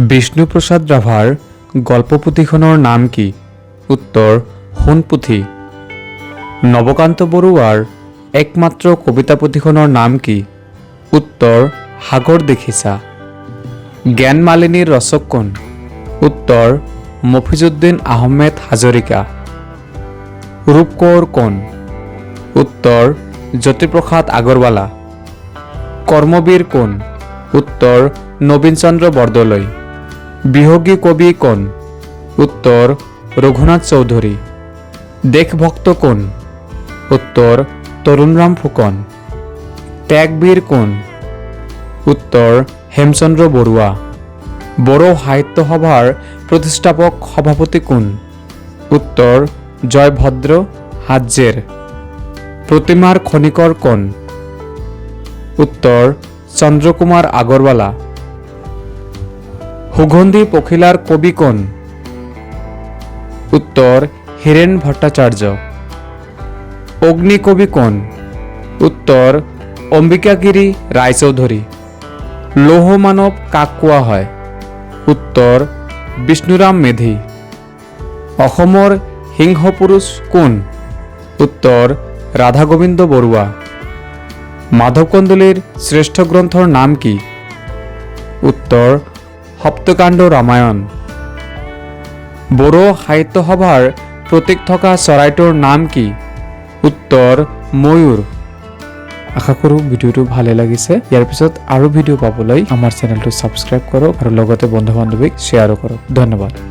বিষ্ণুপ্ৰসাদ ৰাভাৰ গল্পপুথিখনৰ নাম কি? উত্তৰ সোণপুথি। নৱকান্ত বৰুৱাৰ একমাত্ৰ কবিতা পুথিখনৰ নাম কি? উত্তৰ সাগৰ দেখিছা। জ্ঞানমালিনীৰ ৰচক কোন? উত্তৰ মফিজুদ্দিন আহমেদ হাজৰিকা। ৰূপকোঁৱৰ কোন? উত্তৰ জ্যোতিপ্ৰসাদ আগৰৱালা। কৰ্মবীৰ কোন? উত্তৰ নবীন চন্দ্ৰ বৰদলৈ। বিহগী কবি কোন? উত্তৰ ৰঘুনাথ চৌধুৰী। দেশভক্ত কোন? উত্তৰ তৰুণৰাম ফুকন। ত্যাগবীৰ কোন? উত্তৰ হেমচন্দ্ৰ বৰুৱা। বড়ো সাহিত্য সভাৰ প্ৰতিষ্ঠাপক সভাপতি কোন? উত্তৰ জয়ভদ্ৰ হাজেৰ। প্ৰতিমাৰ খনিকৰ কোন? উত্তৰ চন্দ্ৰকুমাৰ আগৰৱালা। সুগন্ধি পখিলাৰ কবি কোন? উত্তৰ হীৰেন ভট্টাচাৰ্য। অগ্নিকবি কোন? উত্তৰ অম্বিকাগিৰি ৰায়চৌধুৰী। লৌহ মানৱ কাক কোৱা হয়? উত্তৰ বিষ্ণুৰাম মেধি। অসমৰ সিংহ পুৰুষ কোন? উত্তৰ ৰাধা গোবিন্দ বৰুৱা। মাধৱ কন্দলীৰ শ্ৰেষ্ঠ গ্ৰন্থৰ নাম কি? উত্তৰ সপ্তকাণ্ড ৰামায়ণ। বড়ো সাহিত্য সভাৰ প্ৰতীক থকা চৰাইটোৰ নাম কি? উত্তৰ ময়ূৰ। আশা কৰোঁ ভিডিঅ'টো ভালে লাগিছে। ইয়াৰ পিছত আৰু ভিডিঅ' পাবলৈ আমাৰ চেনেলটো ছাবস্ক্ৰাইব কৰক আৰু লগতে বন্ধু বান্ধৱীক শ্বেয়াৰো কৰক। ধন্যবাদ।